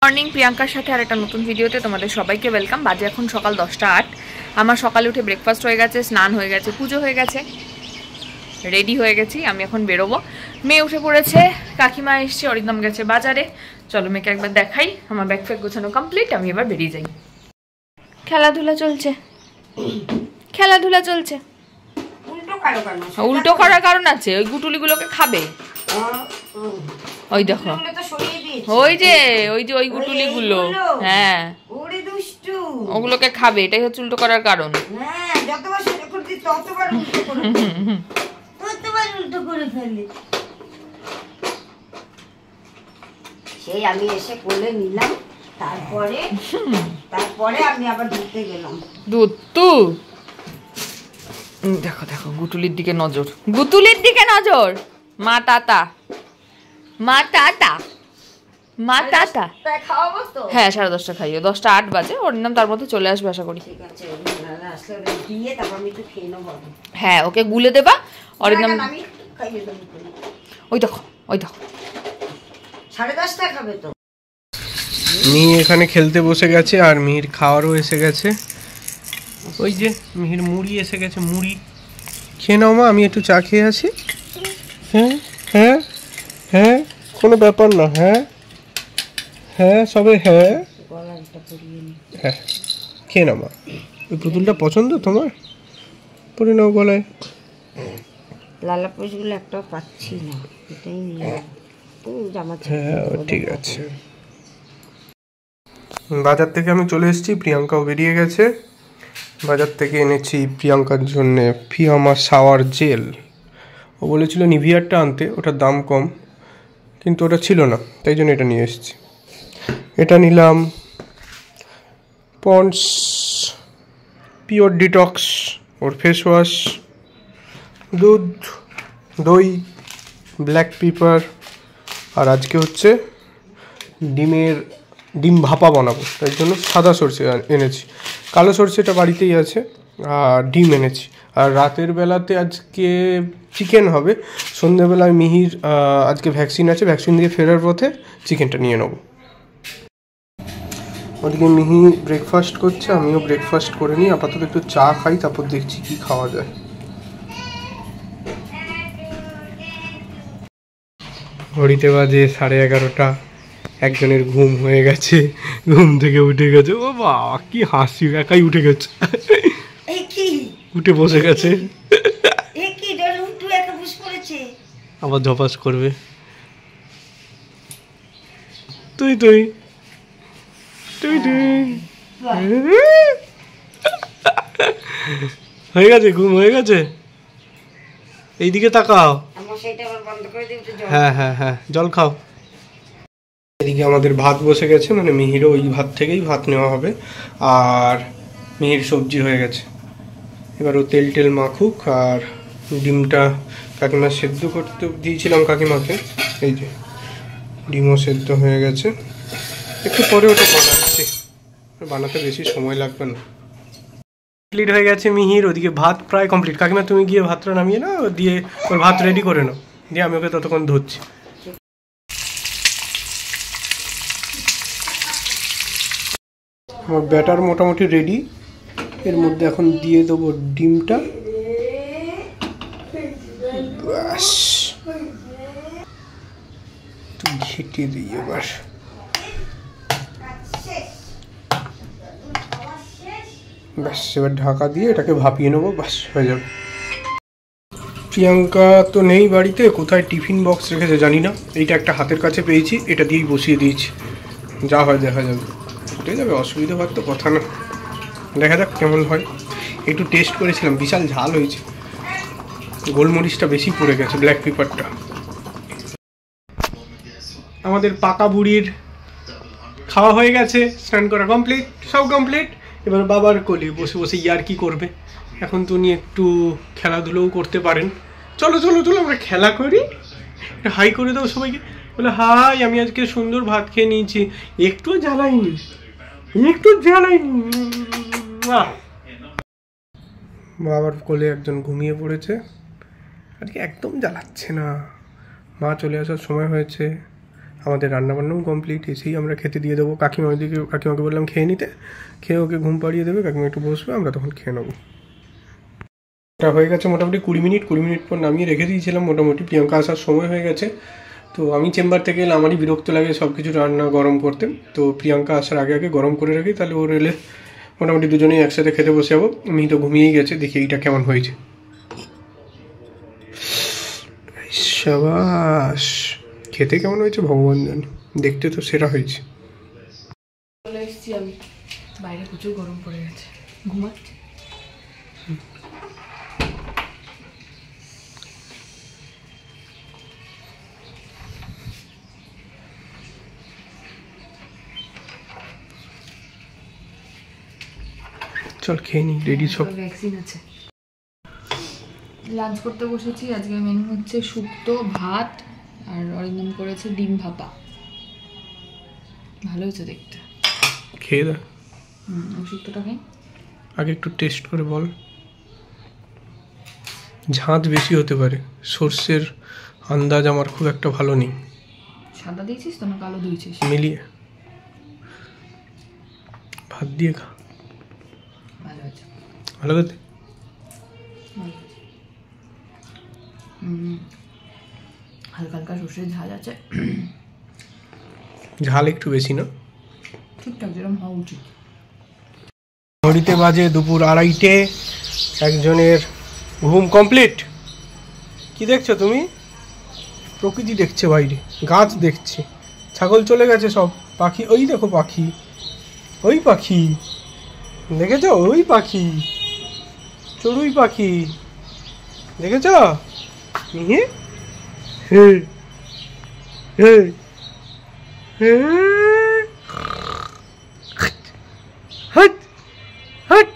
Morning প্রিয়াঙ্কার সাথে আর একটা নতুন ভিডিওতে তোমাদের সবাইকে ওয়েলকাম। বাজে এখন সকাল 10টা 8। আমার সকালে উঠে ব্রেকফাস্ট হয়ে গেছে, স্নান হয়ে গেছে, পুজো হয়ে গেছে, রেডি হয়ে গেছি। আমি এখন বেরোবো। মেয়ে উঠে পড়েছে, কাকিমা এসছে, অরিন্দম গেছে বাজারে। চলো মেয়েকে একবার দেখাই। আমার ব্যাগ ফ্যাগ গোছানো কমপ্লিট, আমি এবার বেরিয়ে যাই। খেলাধুলা চলছে, খেলাধুলা চলছে। উল্টো করার কারণ আছে, ওই গুটুলিগুলোকে খাবে। ওই দেখো, ওই যে ওই গুটুলিগুলো, হ্যাঁ ওগুলোকে খাবে, এটাই হচ্ছে উল্টো করার কারণ। সেই আমি এসে কোলে নিলাম, তারপরে আমি আবার ধুতে গেলাম। দুধ তো দেখো দেখো, গুটুলির দিকে নজর, গুটুলির দিকে নজর। মা টাটা, মা টাটা, মা টাটা। হ্যাঁ 10:30 খাইও, 10টা 8 বাজে। ওর নাম তার মধ্যে চলে আসবে আশা করি। হ্যাঁ ওকে গুলে দেবা। ওর নাম ওই দেখো, ওই দেখো 10:30 খাবে তো। মিহি এখানে খেলতে বসে গেছে, আর মিহির খাওয়ারও এসে গেছে। ওই যে মিহির মুড়ি এসে গেছে, মুড়ি খেয়ে নাও মা, আমি একটু চা খেয়ে আসি। হ্যাঁ হ্যাঁ হ্যাঁ, কোনো ব্যাপার না। হ্যাঁ হ্যাঁ সবে হ্যাঁ হ্যাঁ, খেয়ে নাও মা। ওই পুতুলটা পছন্দ তোমার? পরে নাও গলায়। লালা পোষগুলো একটাও পাচ্ছি না, এটাই নিয়ে জামা। হ্যাঁ ঠিক আছে। বাজার থেকে আমি চলে এসেছি, প্রিয়াঙ্কাও বেরিয়ে গেছে। বাজার থেকে এনেছি প্রিয়াঙ্কার জন্যে ফিয়ামা শাওয়ার জেল। ও বলেছিল নিভিয়ারটা আনতে, ওটার দাম কম, কিন্তু ওটা ছিল না, তাই জন্য এটা নিয়ে এসেছি। এটা নিলাম পন্ডস পিওর ডিটক্স, ওর ফেস ওয়াশ, দুধ, দই, ব্ল্যাক পেপার, আর আজকে হচ্ছে ডিম ভাপা বানাবো, তাই জন্য সাদা সরষে এনেছি। কালো সরষেটা বাড়িতেই আছে, আর ডিম এনেছি। আর রাতের বেলাতে আজকে চিকেন হবে। সন্ধ্যেবেলায় মিহির আজকে ভ্যাকসিন আছে, ভ্যাকসিন দিয়ে ফেরার পথে চিকেনটা নিয়ে নেবো। ওদিকে মিহি ব্রেকফাস্ট করছে, আমিও ব্রেকফাস্ট করে নিই। আপাতত একটু চা খাই, তারপর দেখছি কি খাওয়া যায়। ঘড়িতে বাজে 11:30। একজনের ঘুম হয়ে গেছে, ঘুম থেকে উঠে গেছে। ও বাবা কি হাসি, একাই উঠে গেছে, উঠে বসে গেছে। আবার ঝপাস করবে। তুই তুই তুই তুই হয়ে গেছে, ঘুম হয়ে গেছে। এইদিকে তাকাও। হ্যাঁ হ্যাঁ হ্যাঁ, জল খাও। এদিকে আমাদের ভাত বসে গেছে, মানে মিহিরও ওই ভাত থেকেই ভাত নেওয়া হবে। আর মিহির সবজি হয়ে গেছে, এবার ও তেল মাখুক। আর ডিমটা কাকিমা সেদ্ধ করতে দিয়েছিলাম কাকিমাকে, এই যে ডিমও সেদ্ধ হয়ে গেছে। একটু পরে ওটা বানাচ্ছি, বানাতে বেশি সময় লাগবে না। কমপ্লিট হয়ে গেছে মিহির, ওদিকে ভাত প্রায় কমপ্লিট। কাকিমা তুমি গিয়ে ভাতটা নামিয়ে নাও, দিয়ে ওর ভাত রেডি করে নাও, দিয়ে আমি ওকে ততক্ষণ ধরছি। আমার ব্যাটার মোটামুটি রেডি। এর মধ্যে এখন দিয়ে দেবো ডিমটা। ব্যাস একটু ঘেটে দিই এবার। ব্যাস এবার ঢাকা দিয়ে এটাকে ভাপিয়ে নেবো, ব্যাস হয়ে যাবে। প্রিয়াঙ্কা তো নেই বাড়িতে, কোথায় টিফিন বক্স রেখেছে জানি না। এইটা একটা হাতের কাছে পেয়েছি, এটা দিয়েই বসিয়ে দিয়েছি, যা হয় দেখা যাবে। ফুটে যাবে, অসুবিধা হওয়ার তো কথা না। দেখা যাক কেমন হয়। একটু টেস্ট করেছিলাম, বিশাল ঝাল হয়েছে, গোলমরিচটা বেশি পড়ে গেছে, ব্ল্যাক পেপারটা। আমাদের পাকা বুড়ির খাওয়া হয়ে গেছে, স্নান করা কমপ্লিট, সব কমপ্লিট। এবার বাবার কোলে বসে বসে ইয়ার কি করবে। এখন তো উনি একটু খেলাধুলোও করতে পারেন। চলো চলো চলো আমরা খেলা করি। হাই করে দাও সবাইকে, বলে হাই, আমি আজকে সুন্দর ভাত খেয়ে নিয়েছি, একটু জ্বালাইনি, একটু জ্বালাইনি। বাবার কোলে একজন ঘুমিয়ে পড়েছে, আজকে একদম জ্বালাচ্ছে না। মা চলে আসার সময় হয়েছে, আমাদের রান্নাবান্নাও কমপ্লিট, এসেই আমরা খেতে দিয়ে দেবো। কাকিমাকে বললাম খেয়ে নিতে, খেয়ে ওকে ঘুম পাড়িয়ে দেবে, কাকিমা একটু বসবে, আমরা তখন খেয়ে নেবো। এটা হয়ে গেছে মোটামুটি 20 মিনিট পর নামিয়ে রেখে দিয়েছিলাম। মোটামুটি প্রিয়াঙ্কা আসার সময় হয়ে গেছে। তো আমি চেম্বার থেকে এলে আমারই বিরক্ত লাগে সব কিছু রান্না গরম করতে, তো প্রিয়াঙ্কা আসার আগে আগে গরম করে রাখি, তাহলে ওর এলে মোটামুটি দুজনেই একসাথে খেতে বসে যাবো। আমি তো ঘুমিয়েই গেছে, দেখি এইটা কেমন হয়েছে। শাবাশ, খেতে কেমন হয়েছে ভগবান জানে, দেখতে তো সেরা হয়েছে। চলে এসেছি আমি, বাইরে প্রচুর গরম পড়ে গেছে, ঘুমাচ্ছি। চল খেয়ে নি, রেডি সব। ভ্যাকসিন আছে। লাঞ্চ করতে বসেছি। আজকে মেনু হচ্ছে শুক্তো, ভাত, আর অরিন্দম করেছে ডিম ভাপা। ভালো হয়েছে দেখতে। খেয়ে দে। ওই শুক্তোটা খাই আগে, একটু টেস্ট করে বল। ঝাঁঝ বেশি হতে পারে, সর্ষের আন্দাজ আমার খুব একটা ভালো নেই। সাদা দিয়েছিস তো না কালো দিয়েছিস? মিলিয়ে ভাত দিয়ে খা, ভালো হয়েছে। ভালো খেতে। হালকা হালকা সর্ষের ঝাল আছে, ঝাল একটু বেশি না, ঠিকঠাক যেরকম হওয়া উচিত। ঘড়িতে বাজে দুপুর 2:30। একজনের ঘুম কমপ্লিট। কি দেখছো তুমি? প্রকৃতি দেখছে, বাইরে গাছ দেখছে, ছাগল চলে গেছে সব, পাখি ওই দেখো, পাখি ওই পাখি দেখেছ, ওই পাখি চড়ুই পাখি দেখেছ? মিহি হে হে হে হট হট।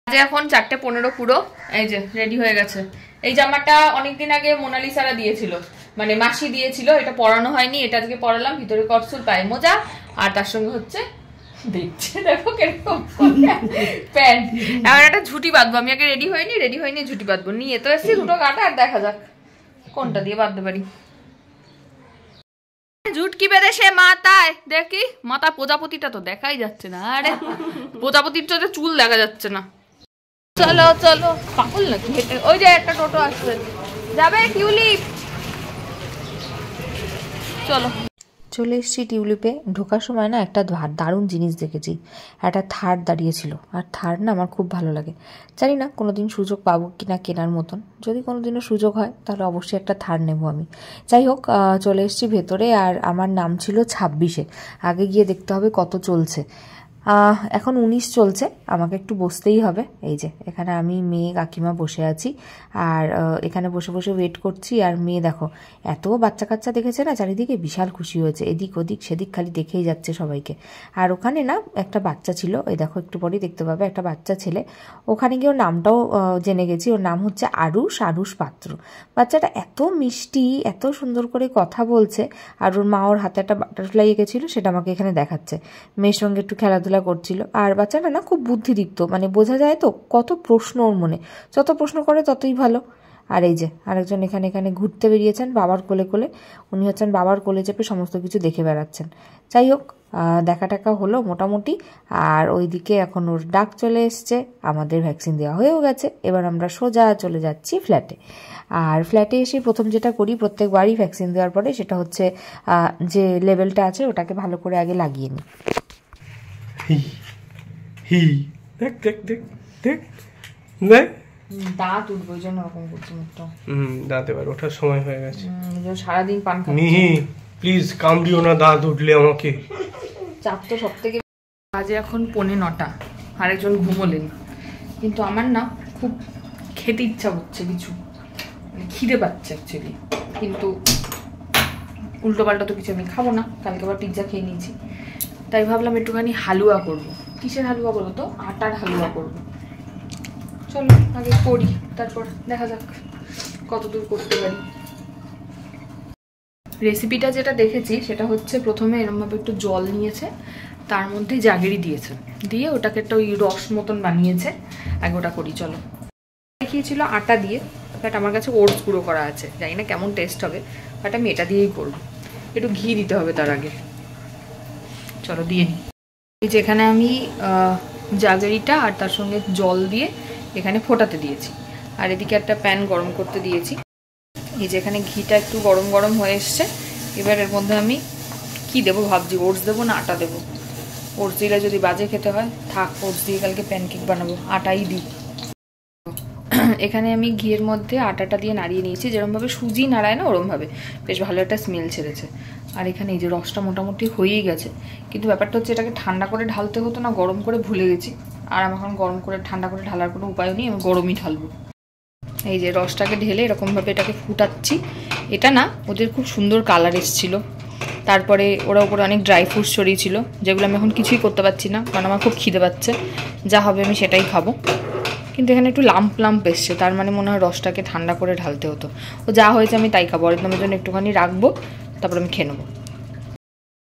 এখন 4:15 পুরো। এই যে রেডি হয়ে গেছে। এই জামাটা অনেকদিন আগে মোনালিসারা দিয়েছিল, মানে মাসি দিয়েছিল, এটা পরানো হয়নি, এটা আজকে পরালাম। ভিতরে কটসুল, পায়ে মোজা, আর তার সঙ্গে হচ্ছে দেখছে দেখো কিরকম প্যান্ট। এবার একটা ঝুটি বাঁধবো। আমি আগে রেডি হয়নি ঝুটি বাঁধবো। নিয়ে তো এসছি দুটো কাটা, আর দেখা যাক কোনটা দিয়ে বাঁধতে পারি। ঝুটকি বেঁধে সে মাথায় দেখি, মাথা প্রজাপতিটা তো দেখাই যাচ্ছে না, আরে প্রজাপতির তো চুল দেখা যাচ্ছে না। চলো চলো, পাগল নাকি হেঁটে? ওই যে একটা টোটো আসবে, যাবে টিউলিপ। চলো, চলে এসেছি টিউলিপে। ঢোকার সময় না একটা দারুণ জিনিস দেখেছি, একটা থার দাঁড়িয়েছিল। আর থার না আমার খুব ভালো লাগে, জানি না কোনোদিন সুযোগ পাবো কিনা কেনার মতন। যদি কোনোদিনও সুযোগ হয় তাহলে অবশ্যই একটা থার নেবো আমি। যাই হোক, চলে এসেছি ভেতরে। আর আমার নাম ছিল 26-এ। আগে গিয়ে দেখতে হবে কত চলছে। এখন 19 চলছে, আমাকে একটু বসতেই হবে। এই যে এখানে আমি, মেয়ে, কাকিমা বসে আছি, আর এখানে বসে বসে ওয়েট করছি। আর মেয়ে দেখো, এত বাচ্চা কাচ্চা দেখেছে না চারিদিকে, বিশাল খুশি হয়েছে, এদিক ওদিক সেদিক খালি দেখেই যাচ্ছে সবাইকে। আর ওখানে না একটা বাচ্চা ছিল, এই দেখো একটু পরেই দেখতে পাবে, একটা বাচ্চা ছেলে। ওখানে গিয়ে ওর নামটাও জেনে গেছি, ওর নাম হচ্ছে আরুষ পাত্র। বাচ্চাটা এত মিষ্টি, এত সুন্দর করে কথা বলছে। আর ওর মা ওর হাতে একটা বাটারফ্লাই এঁকেছিল, সেটা আমাকে এখানে দেখাচ্ছে। মেয়ের সঙ্গে একটু খেলাধুলা করছিল। আর বাচ্চাটা না খুব বুদ্ধিদীপ্ত, মানে বোঝা যায় তো কত প্রশ্ন ওর মনে, যত প্রশ্ন করে ততই ভালো। আর এই যে আরেকজন এখানে ঘুরতে বেরিয়েছেন বাবার কোলে কোলে, উনি হচ্ছেন বাবার কোলে চেপে সমস্ত কিছু দেখে বেড়াচ্ছেন। যাই হোক, দেখা টাকা হলো মোটামুটি। আর ওইদিকে এখন ওর ডাক চলে এসছে, আমাদের ভ্যাকসিন দেওয়া হয়েও গেছে। এবার আমরা সোজা চলে যাচ্ছি ফ্ল্যাটে। আর ফ্ল্যাটে এসে প্রথম যেটা করি প্রত্যেকবারই ভ্যাকসিন দেওয়ার পরে, সেটা হচ্ছে যে লেভেলটা আছে ওটাকে ভালো করে আগে লাগিয়ে নিই। দেখ দেখ দেখ দেখ দেখ, দাঁত উঠবো, ওই জন্য ওরকম করছি মুখটা। দাঁত এবার ওঠার সময় হয়ে গেছে। সারাদিন পান খাচ্ছি। মিহি প্লিজ কামড়িও না দাঁত উঠলে আমাকে। চাপ তো সব থেকে। বাজে এখন 9:45, আরেকজন ঘুমোলেন। কিন্তু আমার না খুব খেতে ইচ্ছা হচ্ছে কিছু, খিদে পাচ্ছে অ্যাকচুয়ালি। কিন্তু উল্টো পাল্টা তো কিছু আমি খাবো না, কালকে আবার পিৎজা খেয়ে নিয়েছি। তাই ভাবলাম একটুখানি হালুয়া করব। কিসের হালুয়া বলো তো? আটার হালুয়া করব। চলো আগে করি, তারপর দেখা যাক কতদূর করতে পারি। রেসিপিটা যেটা দেখেছি সেটা হচ্ছে প্রথমে এরমভাবে একটু জল নিয়েছে, তার মধ্যে জাগেরি দিয়েছে, দিয়ে ওটাকে একটা ওই রস মতন বানিয়েছে। আগে ওটা করি চলো। দেখিয়েছিল আটা দিয়ে, বাট আমার কাছে ওটস গুঁড়ো করা আছে, জানি না কেমন টেস্ট হবে, বাট আমি এটা দিয়েই করবো। একটু ঘি দিতে হবে তার আগে। চলো দিয়ে নিই। এই যে এখানে আমি জাগেরিটা আর তার সঙ্গে জল দিয়ে এখানে ফোটাতে দিয়েছি, আর এদিকে একটা প্যান গরম করতে দিয়েছি। এই যে এখানে ঘিটা একটু গরম গরম হয়ে এসছে। এবার এর মধ্যে আমি কি দেবো ভাবছি, ওটস দেবো না আটা দেবো। ওটস দিলে যদি বাজে খেতে হয় থাক, ওটস দিয়ে কালকে প্যানকেক বানাবো, আটাই দিই। এখানে আমি ঘিয়ের মধ্যে আটাটা দিয়ে নাড়িয়ে নিয়েছি, যেরকমভাবে সুজি নাড়ায় না ওরমভাবে, বেশ ভালো একটা স্মেল ছেড়েছে। আর এখানে এই যে রসটা মোটামুটি হয়েই গেছে, কিন্তু ব্যাপারটা হচ্ছে এটাকে ঠান্ডা করে ঢালতে হতো না, গরম করে ভুলে গেছি। আর আমার এখন গরম করে ঠান্ডা করে ঢালার কোনো উপায় নেই, আমি গরমই ঢালবো। এই যে রসটাকে ঢেলে এরকমভাবে এটাকে ফুটাচ্ছি। এটা না ওদের খুব সুন্দর কালার এসেছিলো। তারপরে ওরা উপরে অনেক ড্রাই ফ্রুটস ছড়িয়েছিল, যেগুলো আমি এখন কিছুই করতে পারছি না, কারণ আমার খুব খিদে পাচ্ছে। যা হবে আমি সেটাই খাবো। কিন্তু এখানে একটু লাম্প লাম্প এসছে, তার মানে মনে হয় রসটাকে ঠান্ডা করে ঢালতে হতো। ও যা হয়েছে আমি তাই খাবো, একদমের জন্য একটুখানি রাখবো, তারপর আমি খেয়ে নেবো।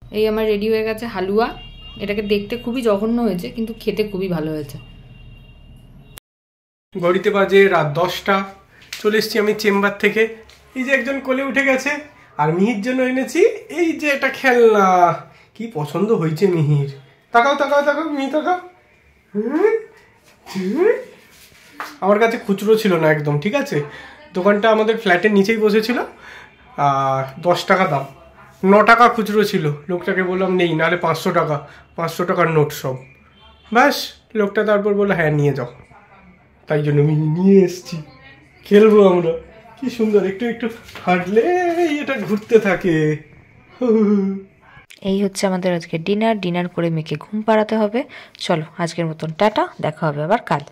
এই আমার রেডি হয়ে গেছে হালুয়া। এটাকে দেখতে খুবই জঘন্য হয়েছে, কিন্তু খেতে খুবই ভালো হয়েছে। ঘড়িতে বাজে রাত 10টা। চলে এসেছি আমি চেম্বার থেকে। এই যে একজন কোলে উঠে গেছে, আর মিহির জন্য এনেছি এই যে এটা খেলনা। কি পছন্দ হয়েছে মিহির। তাকাও তাকাও তাকাও মিহি তাকাও। আমার কাছে খুচরো ছিল না একদম, ঠিক আছে। দোকানটা আমাদের ফ্ল্যাটের নিচেই বসেছিল, আর 10 টাকা দাম, 9 টাকা খুচরো ছিল। লোকটাকে বললাম নেই, নাহলে 500 টাকা, 500 টাকার নোট সব। ব্যাস, লোকটা তারপর বললো হ্যাঁ নিয়ে যাও। তাই জন্য আমি নিয়ে এসছি, খেলবো আমরা। কি সুন্দর, একটু একটু হাঁটলে এটা ঘুরতে থাকে। এই হচ্ছে আমাদের আজকে ডিনার করে মেয়েকে ঘুম পাড়াতে হবে। চলো আজকের মতন টাটা, দেখা হবে আবার কাল।